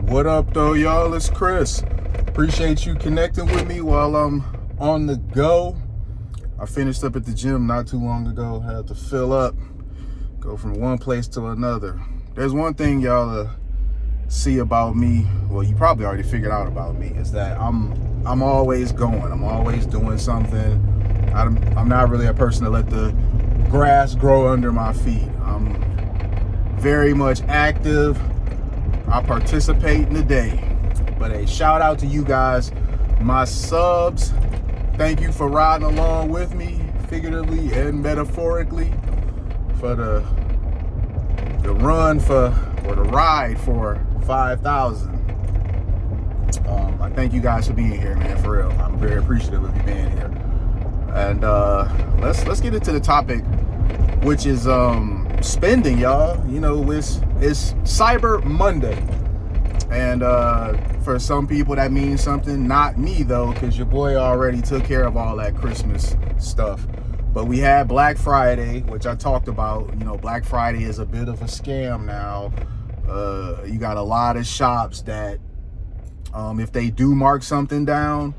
What up, though, y'all? It's Chris. Appreciate you connecting with me while I'm on the go. I finished up at the gym not too long ago. Had to fill up, go from one place to another. There's one thing y'all see about me. Well, you probably already figured out about me, is that I'm always going. I'm always doing something. I'm not really a person to let the grass grow under my feet. I'm very much active. I participate in the day. But a shout out to you guys, my subs. Thank you for riding along with me, figuratively and metaphorically, for the run for, or the ride for 5,000. I thank you guys for being here, man, for real. I'm very appreciative of you being here. And let's get into the topic, which is spending, y'all. You know, it's Cyber Monday, and for some people that means something. Not me though, because your boy already took care of all that Christmas stuff. But we had Black Friday, which I talked about. You know, Black Friday is a bit of a scam now. You got a lot of shops that if they do mark something down,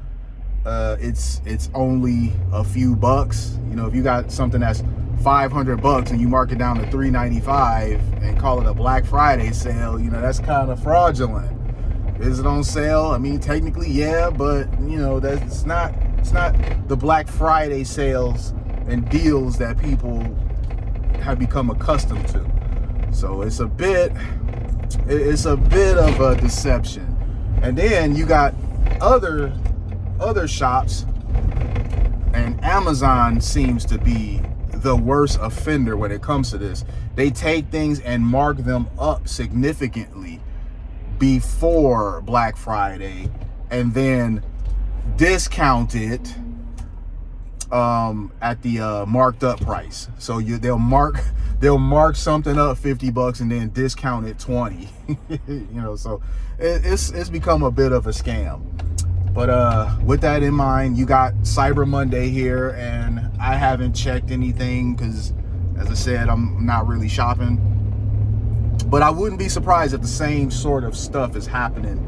it's only a few bucks. You know, if you got something that's $500 and you mark it down to $395 and call it a Black Friday sale, you know, that's kind of fraudulent. Is it on sale? I mean, technically, yeah, but you know, it's not the Black Friday sales and deals that people have become accustomed to. So it's a bit of a deception. And then you got other shops, and Amazon seems to be the worst offender when it comes to this. They take things and mark them up significantly before Black Friday and then discount it at the marked up price. So they'll mark something up $50 and then discount it 20. You know, so it's become a bit of a scam. But with that in mind, you got Cyber Monday here, and I haven't checked anything because, as I said, I'm not really shopping. But I wouldn't be surprised if the same sort of stuff is happening,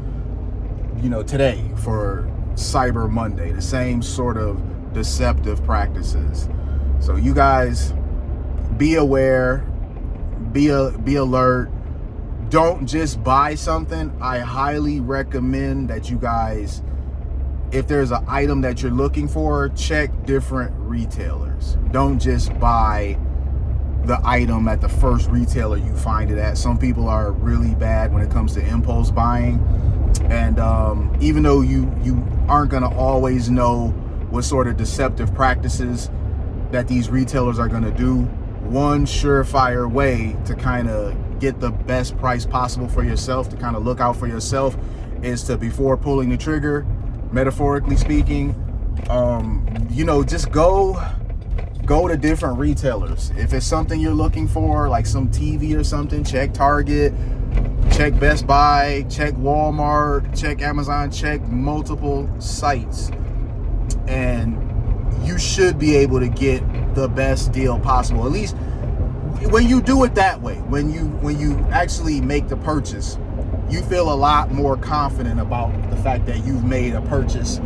you know, today for Cyber Monday. The same sort of deceptive practices. So you guys, be aware, be alert. Don't just buy something. I highly recommend that you guys, if there's an item that you're looking for, check different retailers. Don't just buy the item at the first retailer you find it at. Some people are really bad when it comes to impulse buying. And even though you aren't gonna always know what sort of deceptive practices that these retailers are gonna do, one surefire way to kind of get the best price possible for yourself, to kind of look out for yourself, is to, before pulling the trigger, metaphorically speaking, you know, just go to different retailers. If it's something you're looking for, like some TV or something, check Target, check Best Buy, check Walmart, check Amazon, check multiple sites, and you should be able to get the best deal possible. At least when you do it that way, when you actually make the purchase, you feel a lot more confident about the fact that you've made a purchase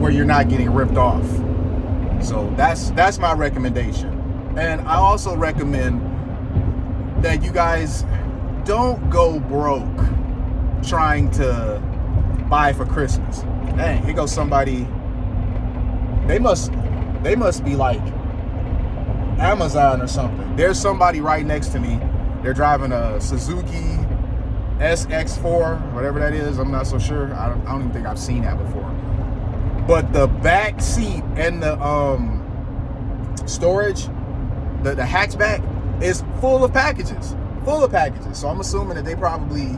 where you're not getting ripped off. So that's my recommendation. And I also recommend that you guys don't go broke trying to buy for Christmas. Dang, here goes somebody. They must be like Amazon or something. There's somebody right next to me. They're driving a Suzuki SX4, whatever that is. I'm not so sure. I don't even think I've seen that before. But the back seat and the storage, the hatchback, is full of packages. So I'm assuming that they probably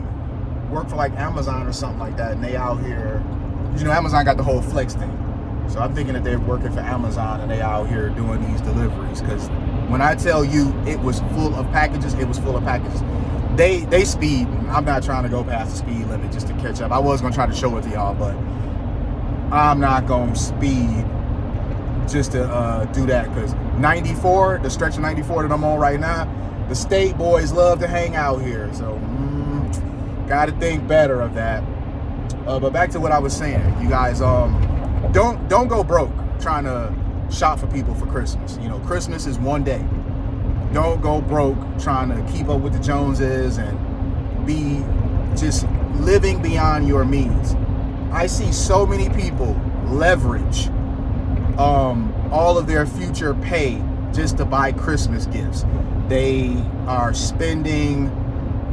work for like Amazon or something like that, and they out here, you know, Amazon got the whole flex thing. So I'm thinking that they're working for Amazon and they out here doing these deliveries, because when I tell you it was full of packages, it was full of packages. They speed. I'm not trying to go past the speed limit just to catch up. I was gonna try to show it to y'all, but I'm not gonna speed just to do that, because 94, the stretch of 94 that I'm on right now, the state boys love to hang out here. So Got to think better of that. But back to what I was saying, you guys, don't go broke trying to shop for people for Christmas. You know, Christmas is one day. Don't go broke trying to keep up with the Joneses and be just living beyond your means. I see so many people leverage all of their future pay just to buy Christmas gifts. They are spending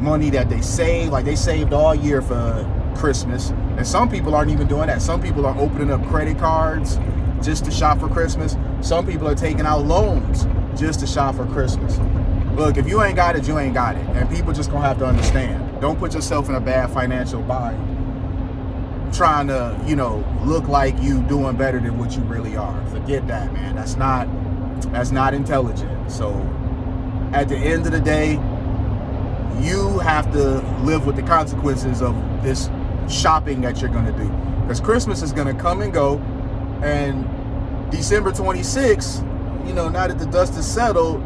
money that they save, like they saved all year for Christmas. And some people aren't even doing that. Some people are opening up credit cards just to shop for Christmas. Some people are taking out loans just to shop for Christmas. Look, if you ain't got it, you ain't got it. And people just gonna have to understand. Don't put yourself in a bad financial bind trying to, you know, look like you doing better than what you really are. Forget that, man. That's not intelligent. So at the end of the day, you have to live with the consequences of this shopping that you're going to do, because Christmas is going to come and go, and December 26th, you know, now that the dust is settled,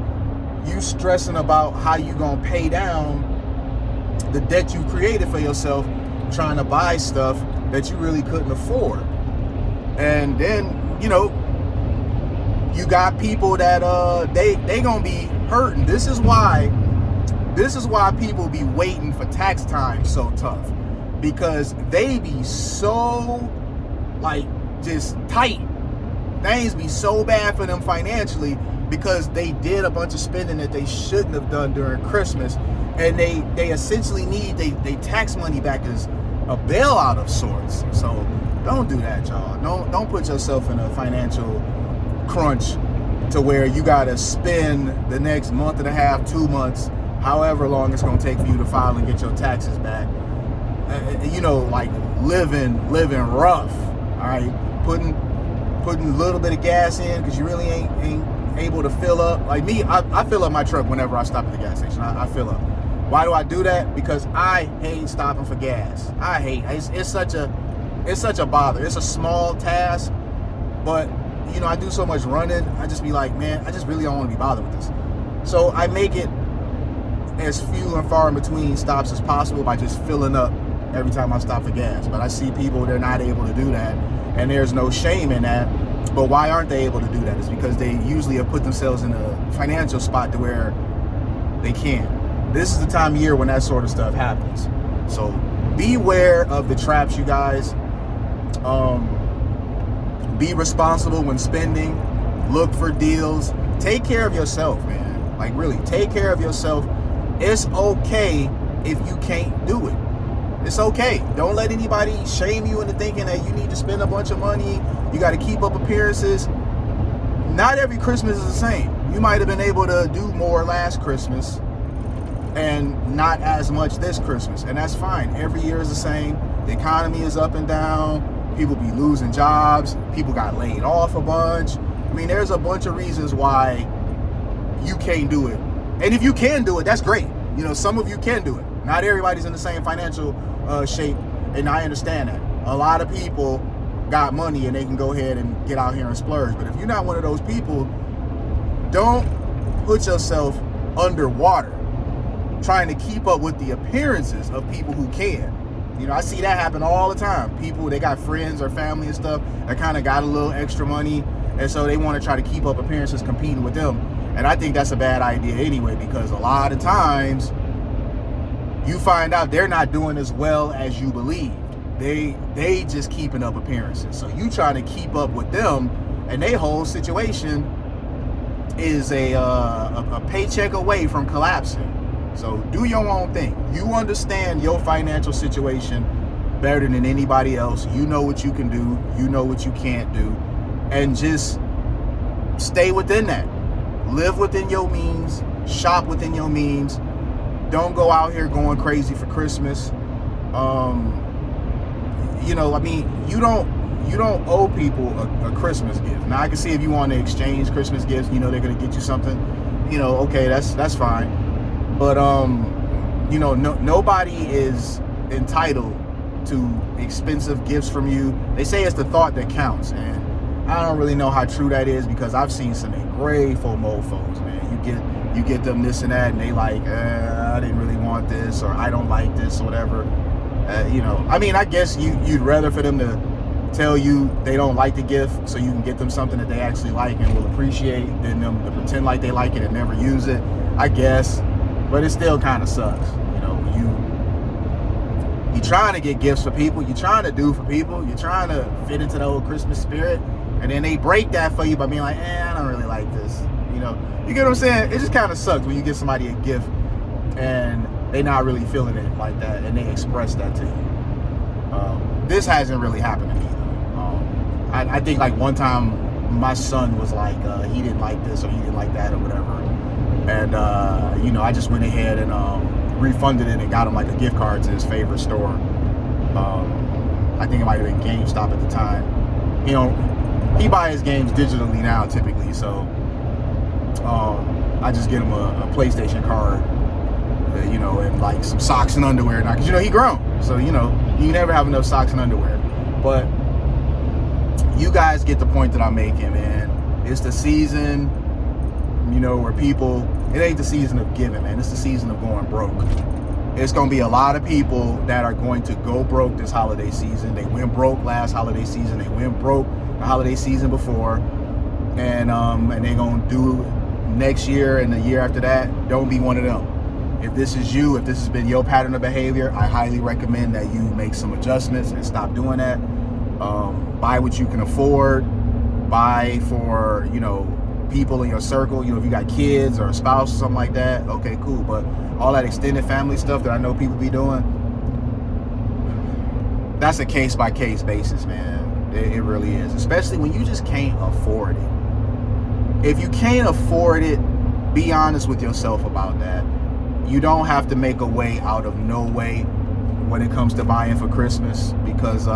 you stressing about how you going to pay down the debt you created for yourself, trying to buy stuff that you really couldn't afford. And then, you know, you got people that they gonna be hurting. This is why people be waiting for tax time so tough, because they be so like just tight. Things be so bad for them financially because they did a bunch of spending that they shouldn't have done during Christmas, and they essentially need they tax money back as a bailout of sorts. So don't do that, y'all. Don't put yourself in a financial crunch to where you gotta spend the next month and a half, 2 months, however long it's gonna take for you to file and get your taxes back. You know, like living rough. All right, putting a little bit of gas in because you really ain't able to fill up. Like me, I fill up my truck whenever I stop at the gas station. I fill up. Why do I do that? Because I hate stopping for gas. It's such a bother. It's a small task, but you know, I do so much running. I just be like, man, I just really don't want to be bothered with this. So I make it as few and far in between stops as possible by just filling up every time I stop for gas. But I see people, they're not able to do that, and there's no shame in that. But why aren't they able to do that? It's because they usually have put themselves in a financial spot to where they can't. This is the time of year when that sort of stuff happens. So beware of the traps, you guys. Be responsible when spending. Look for deals. Take care of yourself, man. Like really, take care of yourself. It's okay if you can't do it. It's okay. Don't let anybody shame you into thinking that you need to spend a bunch of money. You got to keep up appearances. Not every Christmas is the same. You might have been able to do more last Christmas and not as much this Christmas, and that's fine. Every year is the same. The economy is up and down. People be losing jobs. People got laid off a bunch. I mean, there's a bunch of reasons why you can't do it. And if you can do it, that's great. You know, some of you can do it. Not everybody's in the same financial shape, and I understand that. A lot of people got money and they can go ahead and get out here and splurge. But if you're not one of those people, don't put yourself underwater trying to keep up with the appearances of people who can. You know, I see that happen all the time. People, they got friends or family and stuff that kind of got a little extra money, and so they want to try to keep up appearances competing with them. And I think that's a bad idea anyway, because a lot of times you find out they're not doing as well as you believed. They just keeping up appearances. So you trying to keep up with them, and their whole situation is a paycheck away from collapsing. So do your own thing. You understand your financial situation better than anybody else. You know what you can do. You know what you can't do. And just stay within that. Live within your means. Shop within your means. Don't go out here going crazy for Christmas. You know, I mean, you don't owe people a Christmas gift. Now, I can see if you want to exchange Christmas gifts, you know, they're going to get you something, you know, okay, that's fine. But, you know, nobody is entitled to expensive gifts from you. They say it's the thought that counts, and I don't really know how true that is, because I've seen some ungrateful mofos, man. You get them this and that, and they like, I didn't really want want this, or I don't like this, or whatever. You know, I mean, I guess you'd rather for them to tell you they don't like the gift so you can get them something that they actually like and will appreciate than them to pretend like they like it and never use it, I guess. But it still kind of sucks. You know, you trying to get gifts for people, you're trying to do for people, you're trying to fit into the old Christmas spirit, and then they break that for you by being like, I don't really like this. You know, you get what I'm saying? It just kind of sucks when you give somebody a gift and they not really feeling it like that, and they express that to you. This hasn't really happened to me though. I think like one time my son was like, he didn't like this or he didn't like that or whatever, and you know, I just went ahead and refunded it and got him like a gift card to his favorite store. I think it might have been GameStop at the time. You know, he buys his games digitally now typically, so I just get him a PlayStation card, you know, and like some socks and underwear now, because you know he grown, so you know you never have enough socks and underwear. But you guys get the point that I'm making, man. It's the season, you know, where people, it ain't the season of giving, man. It's the season of going broke. It's gonna be a lot of people that are going to go broke this holiday season. They went broke last holiday season. They went broke the holiday season before, and they're gonna do next year and the year after that. Don't be one of them. If this is you, if this has been your pattern of behavior, I highly recommend that you make some adjustments and stop doing that. Buy what you can afford. Buy for, you know, people in your circle. You know, if you got kids or a spouse or something like that, okay, cool. But all that extended family stuff that I know people be doing, that's a case-by-case basis, man. It really is. Especially when you just can't afford it. If you can't afford it, be honest with yourself about that. You don't have to make a way out of no way when it comes to buying for Christmas, because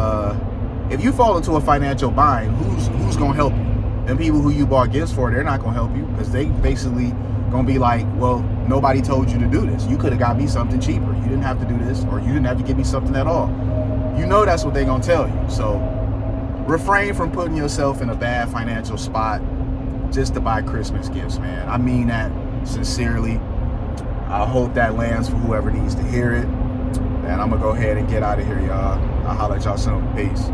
if you fall into a financial bind, who's gonna help you? And people who you bought gifts for, they're not gonna help you, because they basically gonna be like, well, nobody told you to do this. You could have got me something cheaper. You didn't have to do this, or you didn't have to give me something at all. You know that's what they're gonna tell you. So refrain from putting yourself in a bad financial spot just to buy Christmas gifts, man. I mean that sincerely. I hope that lands for whoever needs to hear it. And I'm gonna go ahead and get out of here, y'all. I'll holler at y'all soon. Peace.